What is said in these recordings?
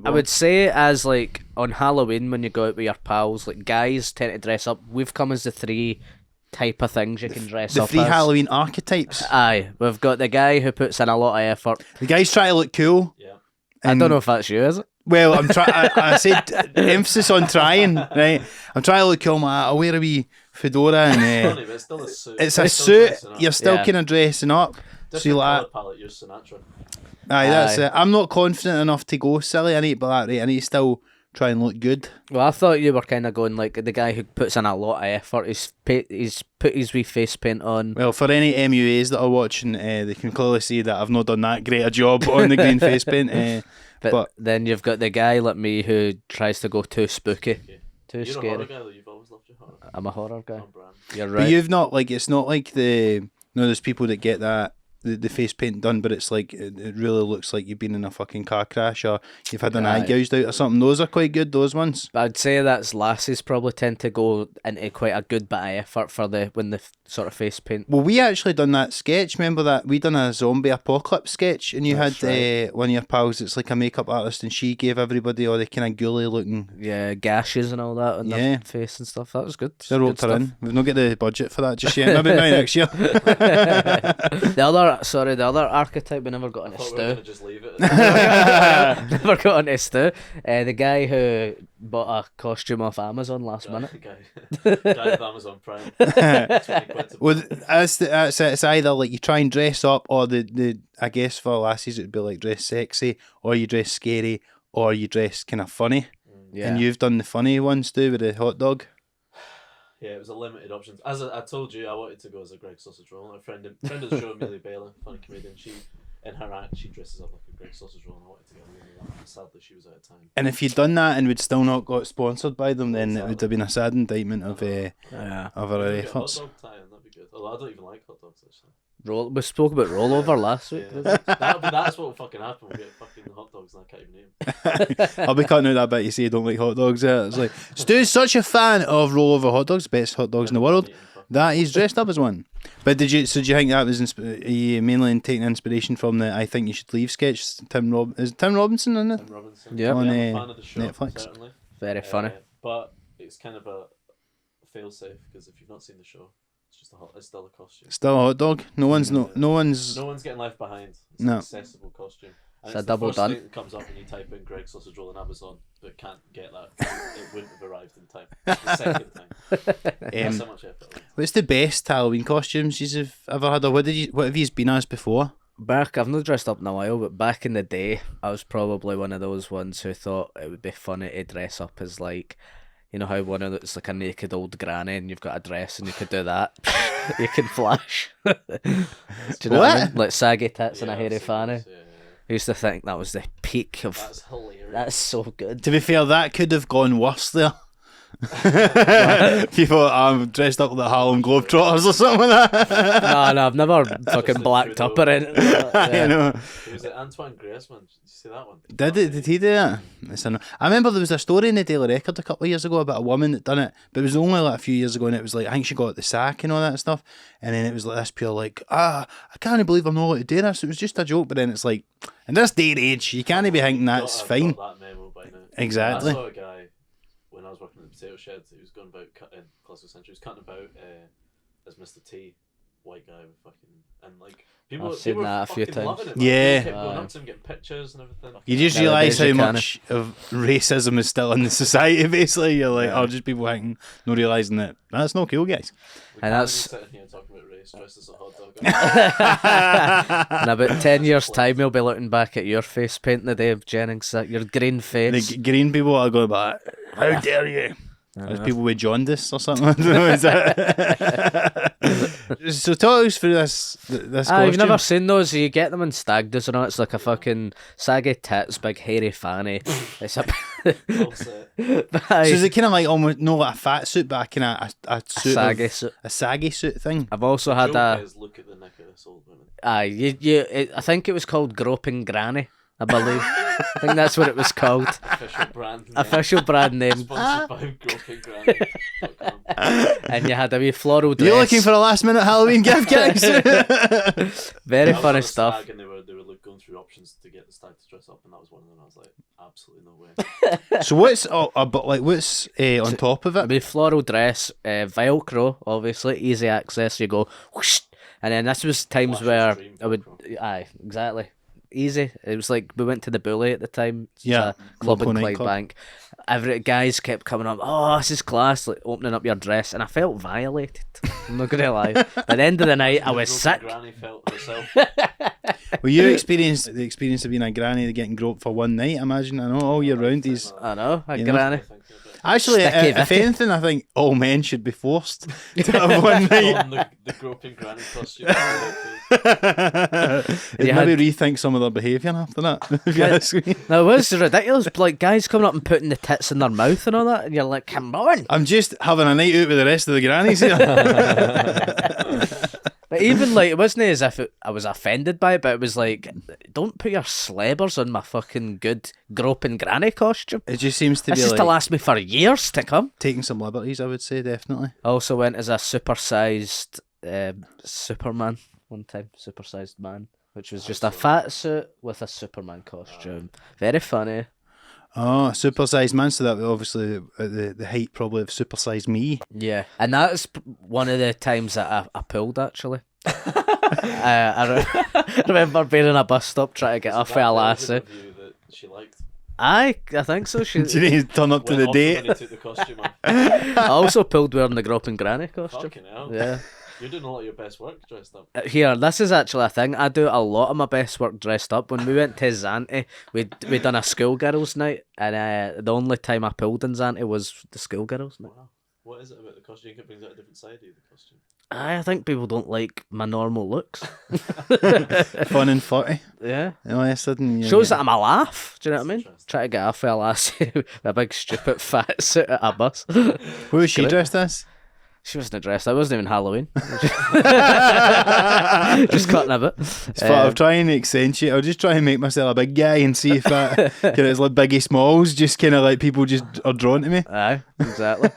I would say as like on Halloween when you go out with your pals, like guys tend to dress up. We've come as the three type of things you can dress The up three as. Halloween archetypes. Aye, we've got the guy who puts in a lot of effort. The guys try to look cool. Yeah. I don't know if that's you, is it? Well, I'm trying. I said emphasis on trying, right? I'm trying to look cool. I'll wear a wee fedora and Funny, but it's still a suit. it's a Still suit. dressing up. You're still Yeah. kind of dressing up. Different So you're like, colour palette, you're Sinatra. aye, that's Aye. it. I'm not confident enough to go silly. I need to be like, right, I need to still try and look good. Well, I thought you were kind of going like the guy who puts in a lot of effort. He's put his wee face paint on. Well, for any MUAs that are watching, they can clearly see that I've not done that great a job on the green face paint. But then you've got the guy like me who tries to go too spooky, Okay. too You're a scary. horror guy, though. You've always loved your horror. I'm a horror guy. On brand. You're But right. you've not, like, it's not like there's people that get that, the face paint done, but it's like, it really looks like you've been in a fucking car crash or you've had an eye Aye. gouged out or something. Those are quite good, those ones. But I'd say that's lasses probably tend to go into quite a good bit of effort for when the sort of face paint. Well, we actually done that sketch. Remember that? We done a zombie apocalypse sketch and you That's had one of your pals that's like a makeup artist and she gave everybody all the kind of ghouly looking. Yeah, gashes and all that on Yeah. their face and stuff. That was good. They roped Good her in. We've not got the budget for that just yet. Maybe maybe next year. the other archetype we never got I into thought we were Stu. going to just leave it. Never got into Stu. The guy who bought a costume off Amazon last minute. Guy with Amazon Prime. 20 quid to Well, buy. that's it. It's either like you try and dress up, or the I guess for lassies it would be like dress sexy, or you dress scary, or you dress kind of funny. Yeah. And you've done the funny ones too with the hot dog. Yeah, it was a limited options. As I told you, I wanted to go as a Greg Sausage Roll. A friend of the show, Amelia Baylor, funny comedian, in her act, she dresses up like a Greg Sausage Roll, and I wanted to get a really one. Sadly, she was out of time. And if you'd done that and would still not got sponsored by them, then it would have been a sad indictment of Yeah. of our Maybe a efforts. hot dog tie-in, that'd be good. Although I don't even like hot dogs, actually. We spoke about rollover last week. Yeah. That's what will fucking happen. We'll get fucking hot dogs and I can't even eat them. I'll be cutting out that bit you say you don't like hot dogs. It's like, Stu's such a fan of rollover hot dogs, best hot dogs in the world, that he's dressed up as one. But do you think that was you mainly taking inspiration from the I Think You Should Leave sketch? Is it Tim Robinson in it? Tim Robinson. Yep. On, I'm a fan of the show, Netflix. certainly. Very funny. But it's kind of a fail-safe because if you've not seen the show, it's still a costume. Still a hot dog. No one's No one's getting left behind. It's No. an accessible costume. And It's a the double first done. thing that comes up when you type in Greg Sausage Roll on Amazon, but can't get that. It wouldn't have arrived in time. The second time. That's so much effort. What's the best Halloween costumes you've ever had, or what have you been as before? I've not dressed up in a while, but back in the day, I was probably one of those ones who thought it would be funny to dress up as like, you know how one of it's like a naked old granny and you've got a dress and you could do that. You can flash. Do you know what I mean? Like saggy tits and a hairy fanny. I used to think that was the peak of. That's hilarious. That's so good. To be fair, that could have gone worse there. People dressed up like the Harlem Globetrotters or something like that. No, I've never fucking blacked up or anything. You know. Was it Antoine Griezmann? Did you see that one? Did he do that? I remember there was a story in the Daily Record a couple of years ago about a woman that done it, but it was only like a few years ago, and it was like I think she got the sack and all that stuff, and then it was like this pure like I can't believe I'm not allowed to do this. It was just a joke, but then it's like in this day and age you can't be thinking that's I've fine. got that memo by now. Exactly. I saw a guy when I was working at the potato shed. He was going about cutting Classical Century. He was cutting about as Mr. T, white guy with fucking and like people. I've seen people that a few fucking loving times. it, man. Yeah. People kept going up to him, getting pictures and everything. You just Nowadays realise how you can't. much of racism is still in the society. Basically, you're like, oh, just people thinking, not realising that that's not cool, guys. We And can't that's- be sitting here talking about race dressed as a hot dog. In about 10 years' time, you'll be looking back at your face paint the day of Jennings, your green face. The green people are going back. How dare you? There's people with jaundice or something. I don't know, is that... So talk us through this costume. You've never seen those? You get them in stag does, and it's like a fucking saggy tits, big hairy fanny. It's a Full set. So is it kind of like almost not like a fat suit, but a kind of a suit, saggy of, suit. a saggy suit thing? I've also had Joke a. is look at the neck of this old woman. I think it was called Groping Granny. I believe. I think that's what it was called. Official brand name. Official brand name. Sponsored by gropinggranny.com. And you had a wee floral dress. You're looking for a last minute Halloween gift, guys? Very I was funny on a stuff. stag and they were going through options to get the stag to dress up, and that was one of them. I was like, absolutely no way. So what's what's on top of It'd it? be floral dress, Velcro, obviously, easy access. You go, whoosh, and then this was times Flash where stream I would, Velcro. aye, exactly, easy. It was like we went to the Bully at the time. It's Yeah, a club local in nightclub. Clydebank. Every guys kept coming up. Oh, this is class! Like opening up your dress, and I felt violated. I'm not gonna lie. By the end of the night, I was Broken sick. Granny felt herself. Well, you experienced the experience of being a granny getting groped for one night. Imagine, I know all year round is. I know, a You know? granny. Actually, Sticky if Vicky. anything, I think all men should be forced to have one night. On the groping granny costume. They'd You maybe rethink some of their behaviour after that. If you Yeah. ask me. No, it was ridiculous. Like guys coming up and putting the tits in their mouth and all that, and you're like, come on. I'm just having a night out with the rest of the grannies here. But even like, it wasn't as if I was offended by it, but it was like, don't put your slabbers on my fucking good groping granny costume. It just seems to This be is like to last me for years to come. taking some liberties, I would say, definitely. I also went as a supersized Superman one time, supersized man, which was just a fat suit with a Superman costume. Very funny. Oh, supersized man, so that would obviously the height probably of supersized me. Yeah, and that was one of the times that I pulled actually. I remember being in a bus stop trying to get off with a lassie. That she liked. I think so. She. Do you need to turn up to Went the off date? when he took the costume off. I also pulled wearing the groping granny costume. Fucking hell. Yeah. You're doing a lot of your best work dressed up. Here, this is actually a thing. I do a lot of my best work dressed up. When we went to Zante, we done a schoolgirls night, and the only time I pulled in Zante was the schoolgirls night. Wow. What is it about the costume? You think it brings out a different side of you, the costume? I think people don't like my normal looks. Fun and funny. Yeah. All of a sudden, Shows that I'm a laugh. Do you know what I mean? Interesting. Try to get off with a lassie with a big stupid fat suit at a bus. What was she Great. dressed as? She wasn't dressed. It wasn't even Halloween. Just cutting a bit. It's part of trying to accentuate. I'll just try and make myself a big guy and see if that kind of it's like Biggie Smalls, just kind of like people just are drawn to me. Aye, exactly.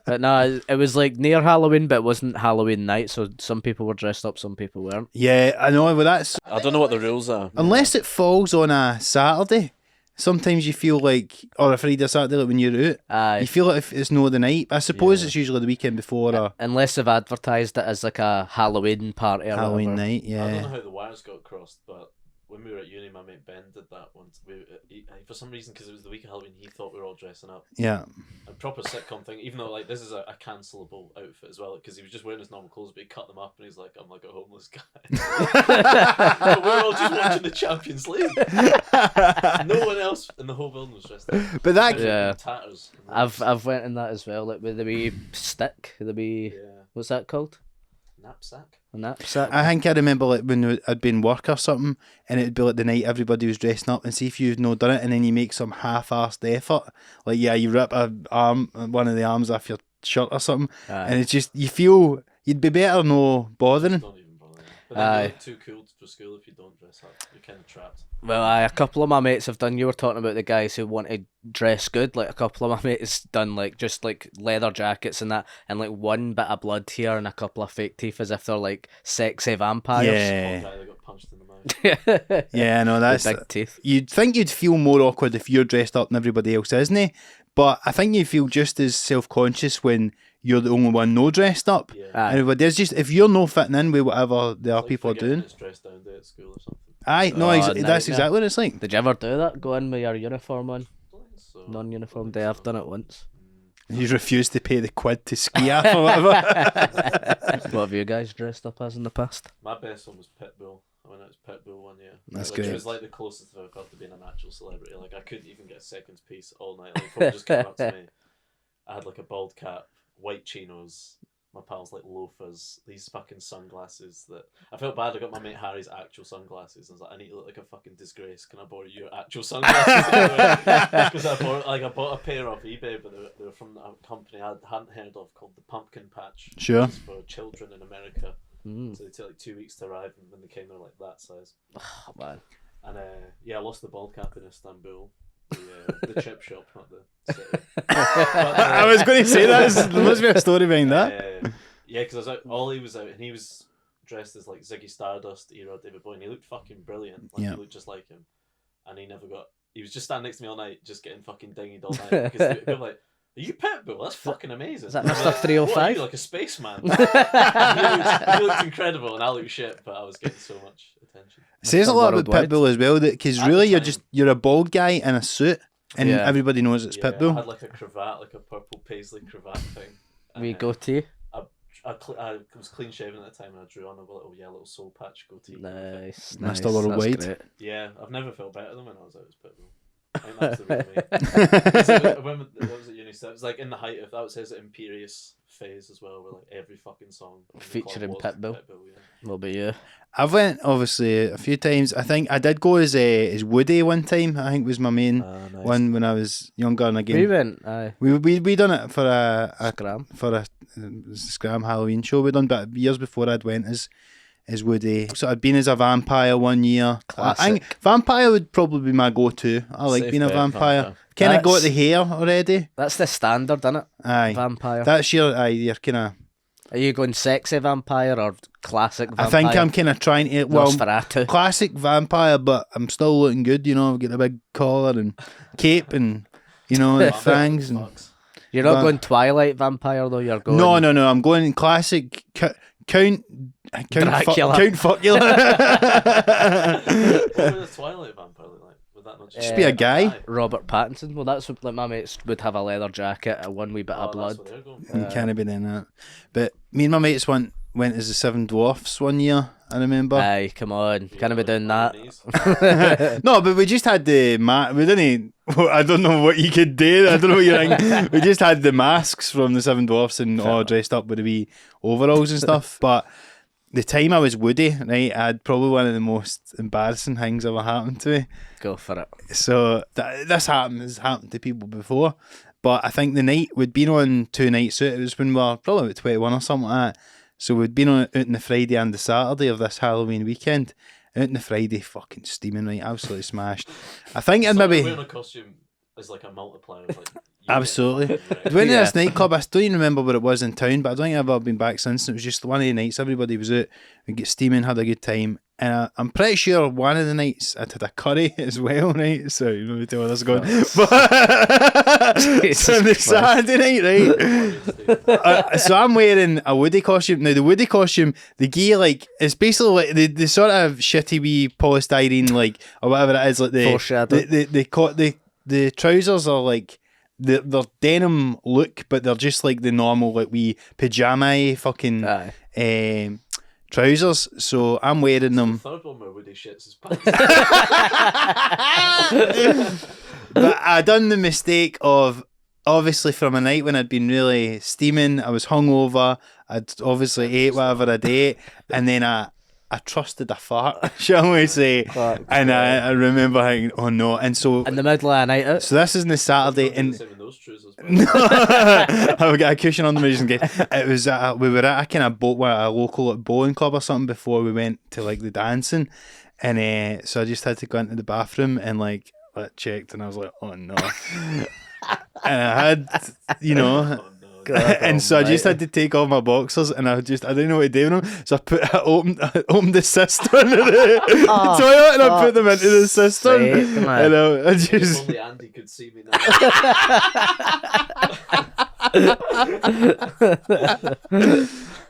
But no, it was like near Halloween, but it wasn't Halloween night, so some people were dressed up, some people weren't. Yeah, I know, but that's I don't know what the rules are. unless it falls on a Saturday. Sometimes you feel like, or a Friday or Saturday, like when you're out, Aye. you feel like if it's no the night. I suppose Yeah. it's usually the weekend before a Unless they've advertised it as like a Halloween party or Halloween whatever. night. I don't know Yeah, how the wires got crossed, but when we were at uni, my mate Ben did that once. For some reason, because it was the week of Halloween, he thought we were all dressing up. yeah. A proper sitcom thing, even though like this is a cancelable outfit as well, because he was just wearing his normal clothes, but he cut them up and he's like, I'm like a homeless guy. But we're all just watching the Champions League. No one else in the whole building was dressed up. But that Except Yeah. in tatters. I've went in that as well, like with the wee stick, the wee Yeah. what's that called? Knapsack. A knapsack. I think I remember like when I'd been work or something, and it'd be like the night everybody was dressing up, and see if you've not done it, and then you make some half-assed effort, like you rip one of the arms off your shirt or something, and it's just you feel you'd be better no bothering. Don't even bother. But then Aye. you look too cool for school if you don't dress up. You're kind of trapped. Well, a couple of my mates have done. You were talking about the guys who want to dress good. Like a couple of my mates done like just like leather jackets and that, and like one bit of blood here and a couple of fake teeth, as if they're like sexy vampires. One Yeah, guy that got punched in the mouth. yeah, no, that's. With big teeth. You'd think you'd feel more awkward if you're dressed up and everybody else isn't, but I think you feel just as self-conscious when you're the only one no dressed up. Yeah. Aye. Everybody else just if you're no fitting in with whatever the It's other like people are forgetting doing. It's dressed down day at school or something. Aye, no, Oh, that's nightmare. exactly what it's like. Did you ever do that? Go in with your uniform on? Don't think so. Non-uniform Don't day. think I've so. done it once. You refuse to pay the quid to ski off or whatever. What have you guys dressed up as in the past? My best one was Pitbull. I went out as Pitbull one year. That's Which great. was like the closest I've got to being an actual celebrity. Like I couldn't even get a second piece all night. Like people just came up to me. I had like a bald cap, white chinos, my pals like loafers, these fucking sunglasses that I felt bad. I got my mate Harry's actual sunglasses. I was like, I need to look like a fucking disgrace. Can I borrow your actual sunglasses? Because I bought a pair off eBay, but they were from a company I hadn't heard of called the Pumpkin Patch. Sure. Which is for children in America. Mm. So they took like 2 weeks to arrive, and when they came, they were like that size. Oh, man. And yeah, I lost the bald cap in Istanbul. The chip shop, not the city. I was going to say that. There must be a story behind that. Yeah, because I was out. Ollie was out, and he was dressed as like Ziggy Stardust era David Bowie, and he looked fucking brilliant. Like Yeah. he looked just like him, and he never got he was just standing next to me all night, just getting fucking dinged all night. Because people were like, "Are you Pitbull? That's fucking amazing." Is that And I'm Mr. like, 305? "What are you, like a spaceman?" he looked incredible, and I looked shit, but I was getting so much attention. It says a lot about Worldwide. Pitbull as well, because At really the you're time. a bald guy in a suit, and Yeah. everybody knows it's I Pitbull. had like a cravat, like a purple paisley cravat thing. And We then goatee. I was clean shaven at the time, and I drew on a little soul patch goatee. Nice. Mr. Worldwide. That's great. Yeah, I've never felt better than when I was out as Pitbull. I think that's the real me. So when I was at uni, so it was like in the height of that was his Imperious phase as well, where like every fucking song on the Featuring club was Pitbull. yeah. What about you? I've went obviously a few times. I think I did go as Woody one time. I think was my main Nice. one when I was younger. And We again, went, aye. we done it for a Scram. Scram Halloween show we done, but years before I'd went as Woody. So I'd been as a vampire one year. I think Classic. vampire would probably be my go-to. I like Safe being a bet, vampire. vampire. Kind of got That's- the hair already. That's the standard, isn't it? Aye, Vampire. that's you're kind of. Are you going sexy vampire or classic vampire? I think I'm kind of trying to well. Nosferatu. Classic vampire, but I'm still looking good, you know. I've got a big collar and cape and, you know, the fangs. And... You're not but- going Twilight vampire though. You're going. No. I'm going classic Count Dracula. Count Fuckula. What would a Twilight vampire look like? Would that not Just be a guy. Robert Pattinson. Well, that's what, like my mates would have a leather jacket, a one wee bit of blood. That's what they're going You can't be doing that. But me and my mates went as the Seven Dwarfs one year, I remember. Aye, come on, can't be doing that. No, but we just had the we didn't. I don't know what you could do. I don't know what you're thinking. We just had the masks from the Seven Dwarfs and all dressed up with the wee overalls and stuff. But the time I was Woody, right, I had probably one of the most embarrassing things ever happened to me. Go for it. So this has happened to people before. But I think the night we'd been on 2 nights out. It was when we were probably about 21 or something like that. So we'd been out on the Friday and the Saturday of this Halloween weekend. Out on the Friday, fucking steaming, right? Absolutely smashed. I think I'd maybe... wearing a costume is like a multiplier. Of, like, Absolutely. Right. Went to Yeah. this nightclub, I don't even remember where it was in town, but I don't think I've ever been back since. It was just one of the nights, everybody was out, we get steaming, had a good time. And I'm pretty sure one of the nights I'd had a curry as well, right? So you know me tell where this is going. But so the Jesus Saturday night, right? So I'm wearing a Woody costume. Now the Woody costume, the gear like it's basically like the sort of shitty wee polystyrene like or whatever it is, like Foreshadow. the trousers are like they're denim look, but they're just like the normal like wee pajama fucking Aye. trousers. So I'm wearing The them. third one where Woody shits his pants. But I done the mistake of obviously from a night when I'd been really steaming, I was hungover, I'd obviously ate whatever I'd ate, and then I trusted a fart, shall we say. Fuck. And I remember thinking, oh no. And so In the middle of a night out. so this is on the Saturday Don't do and the same with those trousers, but I would get a cushion on them just in case. It was we were at a kind of a local bowling club or something before we went to like the dancing, and so I just had to go into the bathroom and like checked, and I was like, oh no, and I had, you know. oh no. God And so I just had almighty. to take off my boxers, and I didn't know what to do with them. So I opened the cistern in the toilet, and I put them into the cistern. sake, man. And I If just only Andy could see me now.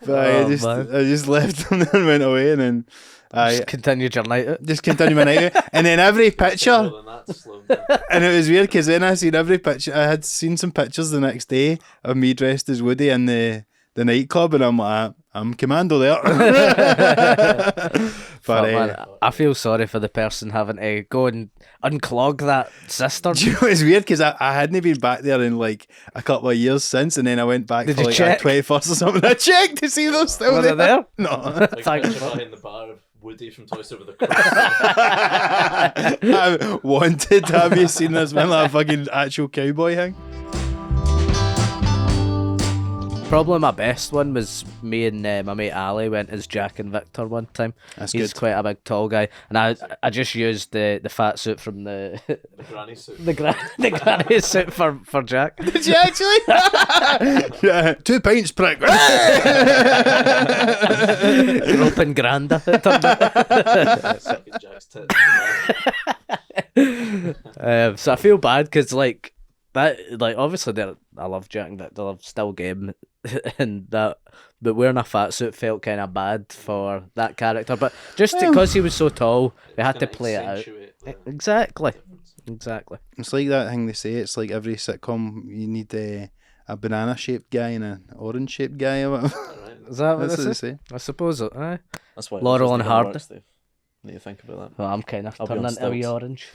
but Oh, I just left them and went away, and then I Just continued your night out. just continued my night out. And then every picture, More than that to slow him down. and it was weird because then I seen every picture. I had seen some pictures the next day of me dressed as Woody in the nightclub, and I'm like, I'm commando there. Fuck, But man, I feel sorry for the person having to go and unclog that cistern. do you know it's weird because I hadn't been back there in like a couple of years since, and then I went back Did for you like check? a 21st or something. I checked to see if they're still Were they there? No. Like Thank picture God. behind the bar of Woody from Toy Story with a cross. I wanted. Have you seen this? Man, like a fucking actual cowboy thing. Probably my best one was me and my mate Ali went as Jack and Victor one time. That's He's good. quite a big tall guy, and I just used the fat suit from the The granny suit. the granny suit for Jack. Did you actually? Yeah, 2 pints, prick. Roping Granda. Sucking Jack's tits. So I feel bad because like that, like obviously I love Jack, that they love still game, and that, but wearing a fat suit felt kind of bad for that character. But just Well, because he was so tall, we had to Kinda play it out. accentuate the Exactly, difference. exactly. It's like that thing they say. It's like every sitcom, you need a banana-shaped guy and an orange-shaped guy or whatever. Alright. Is that what That's what they this is? say. I suppose it. Aye. That's why Laurel it and doesn't even work, Hardy. Steve. Need to think about that. Well, I'm kind of I'll be turning on into a wee stilts. orange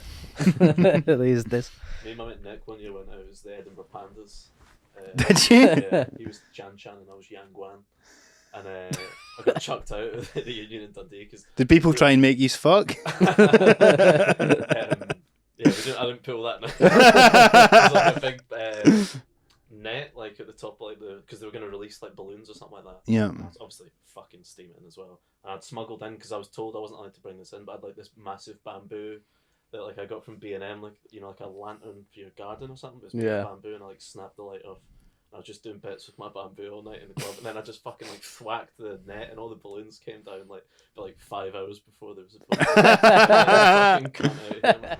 these days. Me and my mate Nick one year went out as the Edinburgh Pandas. Did you? Yeah, he was Jan Chan and I was Yang Guan. And I got chucked out of the Union in Dundee because Did people try and make you fuck? yeah, I didn't pull that. It was like a big net, like at the top, like because they were going to release like balloons or something like that. Yeah. I was obviously fucking steaming as well. And I'd smuggled in because I was told I wasn't allowed to bring this in, but I had like this massive bamboo that like I got from B&M, like like a lantern for your garden or something. But it's made of Yeah. bamboo, and I like snapped the light off. I was just doing bits with my bamboo all night in the club, and then I just fucking like thwacked the net, and all the balloons came down like for like 5 hours before there was a fucking cunt out here, man.